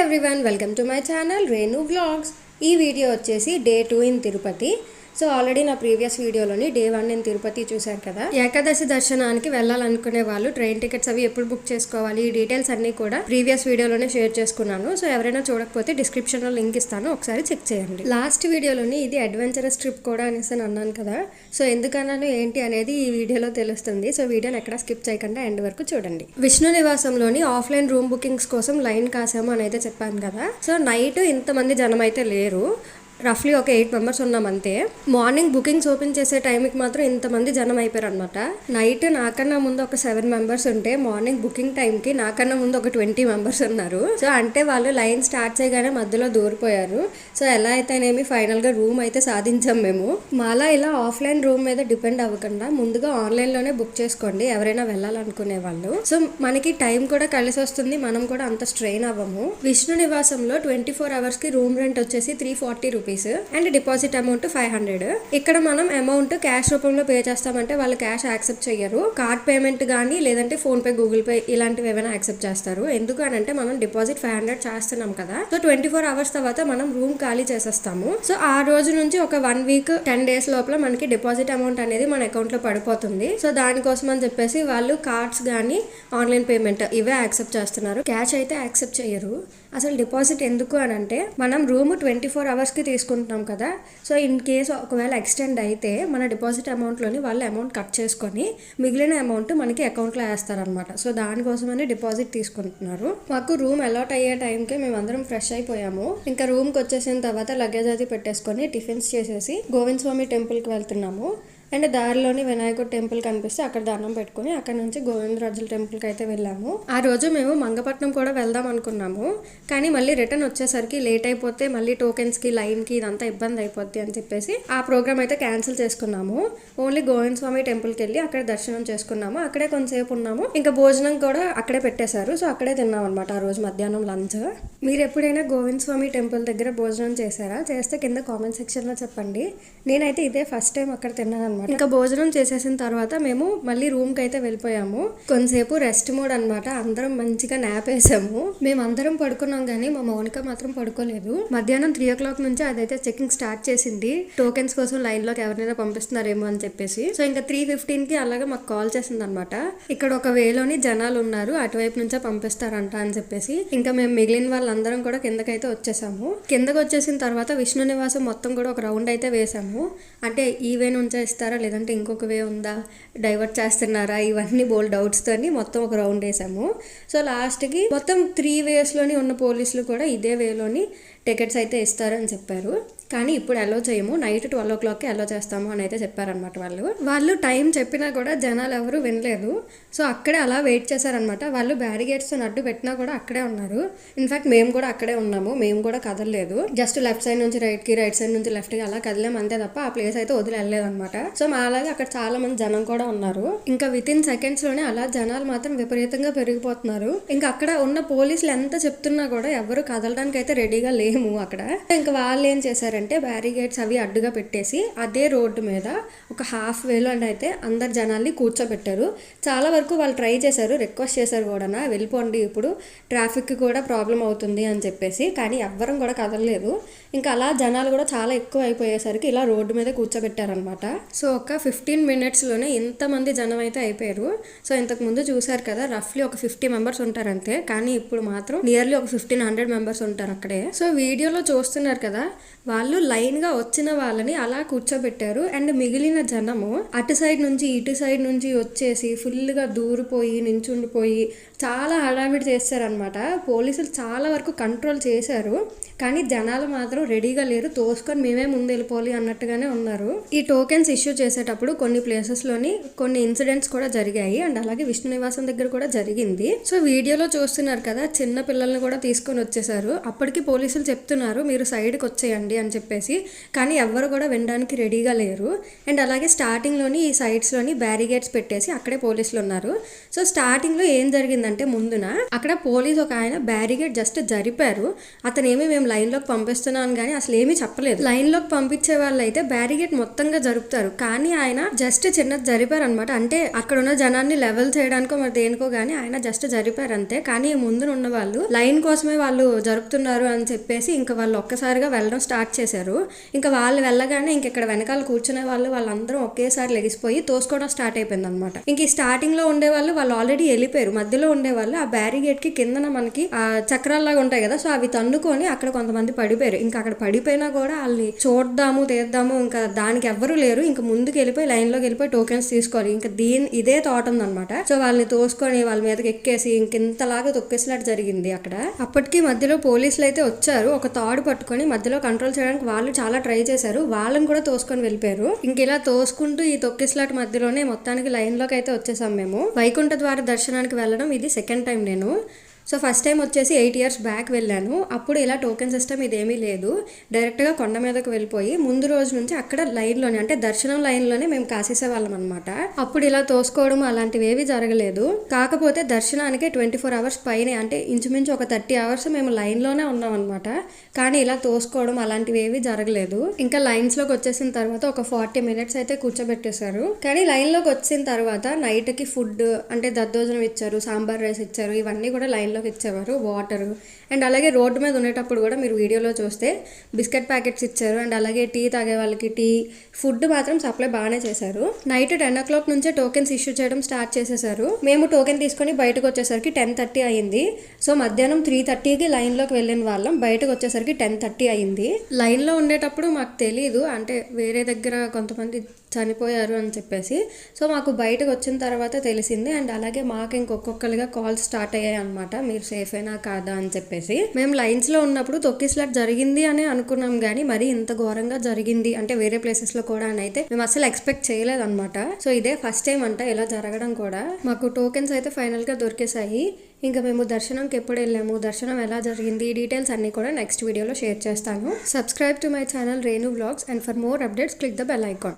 Everyone, welcome to my channel Renu vlogs. ఈ video వచ్చేసి day 2 in Tirupati. So already నా previous వీడియోలోని డే 1 ఇన్ తిరుపతి చూశారు కదా. ఏకాదశి దర్శనానికి వెళ్ళాలనుకునే వాళ్ళు ట్రైన్ టికెట్స్ అవి ఎప్పుడు బుక్ చేసుకోవాలి, ఈ డీటెయిల్స్ అన్ని కూడా ప్రీవియస్ వీడియోలోనే షేర్ చేసుకున్నాను. సో ఎవరైనా చూడకపోతే డిస్క్రిప్షన్ లో లింక్ ఇస్తాను, ఒకసారి చెక్ చేయండి. లాస్ట్ వీడియోలోని ఇది అడ్వెంచరస్ ట్రిప్ కూడా అనేసి అన్నాను కదా. సో ఎందుకన్నాను ఏంటి అనేది ఈ వీడియోలో తెలుస్తుంది. సో వీడియోని ఎక్కడ స్కిప్ చేయకుండా ఎండ్ వరకు చూడండి. విష్ణు నివాసంలోని ఆఫ్లైన్ రూమ్ బుకింగ్స్ కోసం లైన్ కాసాము అని అయితే చెప్పాను కదా. సో నైట్ ఇంతమంది జనం అయితే లేరు, రఫ్లీ ఒక 8 మెంబర్స్ ఉన్నాం అంతే. మార్నింగ్ బుకింగ్స్ ఓపెన్ చేసే టైంకి మాత్రం ఇంతమంది జనం అయిపోయారు అనమాట. నైట్ నాకన్నా ముందు ఒక 7 మెంబర్స్ ఉంటే మార్నింగ్ బుకింగ్ టైంకి నాకన్నా ముందు ఒక 20 మెంబర్స్ ఉన్నారు. సో అంటే వాళ్ళు లైన్ స్టార్ట్ చేయగానే మధ్యలో దూరిపోయారు. సో ఎలా అయితేనేమి ఫైనల్గా రూమ్ అయితే సాధించాం మేము. మాలా ఇలా ఆఫ్లైన్ రూమ్ మీద డిపెండ్ అవ్వకుండా ముందుగా ఆన్లైన్లోనే బుక్ చేసుకోండి ఎవరైనా వెళ్ళాలనుకునే వాళ్ళు. సో మనకి టైం కూడా కలిసి వస్తుంది, మనం కూడా అంత స్ట్రెయిన్ అవ్వము. విష్ణు నివాసంలో 24 అవర్స్కి రూమ్ రెంట్ వచ్చేసి 340 రూపీస్ అండ్ డిపాజిట్ అమౌంట్ 500. ఇక్కడ మనం అమౌంట్ క్యాష్ రూపంలో పే చేస్తామంటే వాళ్ళు క్యాష్ యాక్సెప్ట్ చెయ్యరు. కార్డ్ పేమెంట్ కానీ లేదంటే ఫోన్ పే, గూగుల్ పే ఇలాంటివి ఏమైనా యాక్సెప్ట్ చేస్తారు. ఎందుకు అని అంటే మనం డిపాజిట్ 500 చేస్తున్నాం కదా. సో 24 అవర్స్ తర్వాత మనం రూమ్ ఖాళీ చేసేస్తాము. సో ఆ రోజు నుంచి ఒక 1 వీక్ 10 డేస్ లోపల మనకి డిపాజిట్ అమౌంట్ అనేది మన అకౌంట్ లో పడిపోతుంది. సో దానికోసం అని చెప్పేసి వాళ్ళు కార్డ్స్ కానీ ఆన్లైన్ పేమెంట్ ఇవే యాక్సెప్ట్ చేస్తున్నారు, క్యాష్ అయితే యాక్సెప్ట్ చెయ్యరు. అసలు డిపాజిట్ ఎందుకు అని అంటే మనం రూమ్ 24 అవర్స్కి తీసుకుంటున్నాం కదా. సో ఇన్ కేసు ఒకవేళ ఎక్స్టెండ్ అయితే మన డిపాజిట్ అమౌంట్లోని వాళ్ళు అమౌంట్ కట్ చేసుకొని మిగిలిన అమౌంట్ మనకి అకౌంట్లో వేస్తారనమాట. సో దానికోసమని డిపాజిట్ తీసుకుంటున్నారు. మాకు రూమ్ అలాట్ అయ్యే టైంకి మేము అందరం ఫ్రెష్ అయిపోయాము. ఇంకా రూమ్కి వచ్చేసిన తర్వాత లగేజ్ అది పెట్టేసుకొని టిఫిన్స్ చేసేసి గోవింద స్వామి టెంపుల్కి వెళ్తున్నాము. అండ్ దారిలోని వినాయకుడు టెంపుల్ కనిపిస్తే అక్కడ దండం పెట్టుకుని అక్కడ నుంచి గోవిందరాజుల టెంపుల్కి అయితే వెళ్ళాము. ఆ రోజు మేము మంగపట్నం కూడా వెళ్దాం అనుకున్నాము, కానీ మళ్ళీ రిటర్న్ వచ్చేసరికి లేట్ అయిపోతే మళ్ళీ టోకెన్స్కి లైన్కి ఇదంతా ఇబ్బంది అయిపోద్ది అని చెప్పేసి ఆ ప్రోగ్రామ్ అయితే క్యాన్సిల్ చేసుకున్నాము. ఓన్లీ గోవింద స్వామి టెంపుల్కి వెళ్ళి అక్కడ దర్శనం చేసుకున్నాము. అక్కడే కొంతసేపు ఉన్నాము. ఇంకా భోజనం కూడా అక్కడే పెట్టేశారు. సో అక్కడే తిన్నాం అనమాట ఆ రోజు మధ్యాహ్నం లంచ్. మీరు ఎప్పుడైనా గోవింద స్వామి టెంపుల్ దగ్గర భోజనం చేశారా? చేస్తే కింద కామెంట్ సెక్షన్లో చెప్పండి. నేనైతే ఇదే ఫస్ట్ టైం అక్కడ తిన్నాను. ఇంకా భోజనం చేసేసిన తర్వాత మేము మళ్ళీ రూమ్ కి అయితే వెళ్ళిపోయాము. కొంతసేపు రెస్ట్ మోడ్ అనమాట. అందరం మంచిగా నాప్ వేసాము. మేము అందరం పడుకున్నాం కానీ మా మౌనిక మాత్రం పడుకోలేదు. మధ్యాహ్నం 3 o'clock నుంచి అదైతే చెకింగ్ స్టార్ట్ చేసింది, టోకెన్స్ కోసం లైన్ లోకి ఎవరైనా పంపిస్తున్నారేమో అని చెప్పేసి. సో ఇంకా 3:15కి అలాగే మాకు కాల్ చేసింది అనమాట. ఇక్కడ ఒక వేలోని జనాలు ఉన్నారు, అటువైపు నుంచే పంపిస్తారంట అని చెప్పేసి. ఇంకా మేము మిగిలిన వాళ్ళందరం కూడా కిందకైతే వచ్చేసాము. కిందకి వచ్చేసిన తర్వాత విష్ణు నివాసం మొత్తం కూడా ఒక రౌండ్ అయితే వేసాము. అంటే ఈ వే నుంచే ఇస్తారా లేదంటే ఇంకొక వే ఉందా, డైవర్ట్ చేస్తున్నారా, ఇవన్నీ బోల్డ్ డౌట్స్ తోని మొత్తం ఒక రౌండ్ వేసాము. సో లాస్ట్కి మొత్తం 3 వేస్లోని ఉన్న పోలీసులు కూడా ఇదే వేలోని టికెట్స్ అయితే ఇస్తారని చెప్పారు. కానీ ఇప్పుడు అలో చేయము, నైట్ 12 o'clockకి అలో చేస్తాము అని అయితే చెప్పారనమాట. వాళ్ళు టైం చెప్పినా కూడా జనాలు ఎవరు వినలేదు. సో అక్కడే అలా వెయిట్ చేశారనమాట. వాళ్ళు బ్యారిగేట్స్తో అడ్డు పెట్టినా కూడా అక్కడే ఉన్నారు. ఇన్ఫాక్ట్ మేము కూడా అక్కడే ఉన్నాము, మేము కూడా కదలలేదు. జస్ట్ లెఫ్ట్ సైడ్ నుంచి రైట్కి, రైట్ సైడ్ నుంచి లెఫ్ట్కి అలా కదిలేము అంతే తప్ప ఆ ప్లేస్ అయితే వదిలి వెళ్ళలేదన్నమాట. సో మా అలాగే అక్కడ చాలా మంది జనం కూడా ఉన్నారు. ఇంకా వితిన్ సెకండ్స్లోనే అలా జనాలు మాత్రం విపరీతంగా పెరిగిపోతున్నారు. ఇంకా అక్కడ ఉన్న పోలీసులు ఎంత చెప్తున్నా కూడా ఎవరు కదలడానికి అయితే రెడీగా లేము అక్కడ. ఇంకా వాళ్ళు ఏం చేశారు అంటే బ్యారిగేట్స్ అవి అడ్డుగా పెట్టేసి అదే రోడ్డు మీద ఒక హాఫ్ వేలో అయితే అందరు జనాల్ని కూర్చోబెట్టారు. చాలా వరకు వాళ్ళు ట్రై చేశారు, రిక్వెస్ట్ చేశారు కూడా వెళ్ళిపోండి ఇప్పుడు ట్రాఫిక్ కూడా ప్రాబ్లం అవుతుంది అని చెప్పేసి. కానీ ఎవ్వరం కూడా కదలలేదు. ఇంకా అలా జనాలు కూడా చాలా ఎక్కువ అయిపోయేసరికి ఇలా రోడ్డు మీద కూర్చోబెట్టారనమాట. సో ఒక 15 minutesలోనే ఇంతమంది జనం అయితే అయిపోయారు. సో ఇంతకు ముందు చూసారు కదా, రఫ్లీ ఒక 50 మెంబర్స్ ఉంటారంతే. కానీ ఇప్పుడు మాత్రం నియర్లీ ఒక 1500 మెంబర్స్ ఉంటారు అక్కడే. సో వీడియోలో చూస్తున్నారు కదా, వాళ్ళు లైన్గా వచ్చిన వాళ్ళని అలా కూర్చోబెట్టారు. అండ్ మిగిలిన జనము అటు సైడ్ నుంచి ఇటు సైడ్ నుంచి వచ్చేసి ఫుల్గా దూరిపోయి నించుండిపోయి చాలా హడావిడి చేస్తారనమాట. పోలీసులు చాలా వరకు కంట్రోల్ చేశారు, కానీ జనాలు మాత్రం రెడీగా లేరు, తోసుకొని మేమే ముందు వెళ్ళిపోవాలి అన్నట్టుగానే ఉన్నారు. ఈ టోకెన్స్ ఇష్యూ చేసేటప్పుడు కొన్ని ప్లేసెస్లోని కొన్ని ఇన్సిడెంట్స్ కూడా జరిగాయి. అండ్ అలాగే విష్ణు నివాసం దగ్గర కూడా జరిగింది. సో వీడియోలో చూస్తున్నారు కదా, చిన్న పిల్లల్ని కూడా తీసుకొని వచ్చేసారు. అప్పటికి పోలీసులు చెప్తున్నారు మీరు సైడ్కి వచ్చేయండి అని చెప్పేసి, కానీ ఎవ్వరు కూడా వినడానికి రెడీగా లేరు. అండ్ అలాగే స్టార్టింగ్లోని ఈ సైడ్స్లోని బ్యారిగేట్స్ పెట్టేసి అక్కడే పోలీసులు ఉన్నారు. సో స్టార్టింగ్లో ఏం జరిగిందంటే ముందున అక్కడ పోలీస్ ఒక ఆయన బ్యారిగేట్ జస్ట్ జరిపారు. అతనేమి మేము లైన్లోకి పంపిస్తున్నాను కానీ అసలు ఏమీ చెప్పలేదు. లైన్లోకి పంపించే వాళ్ళు అయితే బ్యారిగేట్ మొత్తంగా జరుపుతారు, కానీ ఆయన జస్ట్ చిన్నది జరిపారు అనమాట. అంటే అక్కడ ఉన్న జనాన్ని లెవెల్ చేయడానికో మరి దేనికో గానీ ఆయన జస్ట్ జరిపారు అంతే. కానీ ముందు ఉన్న వాళ్ళు లైన్ కోసమే వాళ్ళు జరుపుతున్నారు అని చెప్పేసి ఇంకా వాళ్ళు ఒక్కసారిగా వెళ్ళడం స్టార్ట్ చేశారు. ఇంకా వాళ్ళు వెళ్ళగానే ఇక్కడ వెనకాల కూర్చునే వాళ్ళందరూ ఒకేసారి లెగిసిపోయి తోసుకోవడం స్టార్ట్ అయిపోయింది అనమాట. ఇంక ఈ స్టార్టింగ్ లో ఉండే వాళ్ళు ఆల్రెడీ వెళ్ళిపోయారు. మధ్యలో ఉండే వాళ్ళు ఆ బ్యారిగేట్ కి కిందన మనకి ఆ చక్రాల్లాగా ఉంటాయి కదా, సో అవి తన్నుకొని అక్కడ కొంతమంది పడిపోయారు. ఇంకా అక్కడ పడిపోయినా కూడా వాళ్ళని చూద్దాము తీద్దాము ఇంకా దానికి ఎవ్వరూ లేరు. ఇంకా ముందుకు వెళ్ళిపోయి లైన్ లోకి వెళ్ళిపోయి టోకెన్స్ తీసుకోవాలి. ఇంకా ఇదే తోట ఉందన్నమాట. సో వాళ్ళని తోసుకొని వాళ్ళ మీదకి ఎక్కేసి ఇంతలాగా తొక్కేసినట్టు జరిగింది అక్కడ. అప్పటికి మధ్యలో పోలీసులు అయితే వచ్చారు. ఒక తాడు పట్టుకొని మధ్యలో కంట్రోల్ చేయడానికి వాళ్ళు చాలా ట్రై చేశారు. వాళ్ళని కూడా తోసుకొని వెళ్ళిపోయారు. ఇంక ఇలా తోసుకుంటూ ఈ తొక్కిసలాట మధ్యలోనే మొత్తానికి లైన్ లోకి అయితే వచ్చేసాం మేము. వైకుంఠ ద్వార దర్శనానికి వెళ్ళడం ఇది సెకండ్ టైం నేను. సో ఫస్ట్ టైం వచ్చేసి 8 years బ్యాక్ వెళ్ళాను. అప్పుడు ఇలా టోకెన్ సిస్టమ్ ఇదేమీ లేదు. డైరెక్ట్గా కొండ మీదకి వెళ్ళిపోయి ముందు రోజు నుంచి అక్కడ లైన్లోనే అంటే దర్శనం లైన్లోనే మేము కాసేసేవాళ్ళం అనమాట. అప్పుడు ఇలా తోసుకోవడం అలాంటివి ఏవి జరగలేదు. కాకపోతే దర్శనానికి 24 hours పైనే అంటే ఇంచుమించు ఒక 30 hours మేము లైన్లోనే ఉన్నాం అనమాట. కానీ ఇలా తోసుకోవడం అలాంటివి ఏవి జరగలేదు. ఇంకా లైన్స్లోకి వచ్చేసిన తర్వాత ఒక 40 minutes అయితే కూర్చోబెట్టేశారు. కానీ లైన్లోకి వచ్చిన తర్వాత నైట్కి ఫుడ్ అంటే దద్దోజనం ఇచ్చారు, సాంబార్ రైస్ ఇచ్చారు, ఇవన్నీ కూడా లైన్లో ఇచ్చేవారు. వాటర్ అండ్ అలాగే రోడ్డు మీద ఉండేటప్పుడు కూడా మీరు వీడియోలో చూస్తే బిస్కెట్ ప్యాకెట్స్ ఇచ్చారు. అండ్ అలాగే టీ తాగే వాళ్ళకి టీ, ఫుడ్ మాత్రం సప్లై బాగానే చేశారు. నైట్ 10 o'clock నుంచే టోకెన్స్ ఇష్యూ చేయడం స్టార్ట్ చేసేసారు. మేము టోకెన్ తీసుకొని బయటకు వచ్చేసరికి 10:30 అయింది. సో మధ్యాహ్నం 3:30కి లైన్లోకి వెళ్ళిన వాళ్ళం, బయటకు వచ్చేసరికి 10:30 అయింది. లైన్లో ఉండేటప్పుడు మాకు తెలీదు అంటే వేరే దగ్గర కొంతమంది చనిపోయారు అని చెప్పేసి. సో మాకు బయటకు వచ్చిన తర్వాత తెలిసింది. అండ్ అలాగే మాకు ఇంకొకరిగా కాల్స్ స్టార్ట్ అయ్యాయి అనమాట, మీరు సేఫ్ అయినా కాదా అని చెప్పేసి. మేము లైన్స్లో ఉన్నప్పుడు తొక్కిసలాట జరిగింది అని అనుకున్నాం కానీ మరి ఇంత ఘోరంగా జరిగింది అంటే వేరే ప్లేసెస్లో కూడా అని అయితే మేము అసలు ఎక్స్పెక్ట్ చేయలేదన్నమాట. సో ఇదే ఫస్ట్ టైం అంట ఇలా జరగడం కూడా. మాకు టోకెన్స్ అయితే ఫైనల్గా దొరికేసాయి. ఇంకా మేము దర్శనంకి ఎప్పుడు వెళ్ళాము, దర్శనం ఎలా జరిగింది, ఈ డీటెయిల్స్ అన్ని కూడా నెక్స్ట్ వీడియోలో షేర్ చేస్తాను. Subscribe to my channel Renu vlogs and for more updates click the bell icon.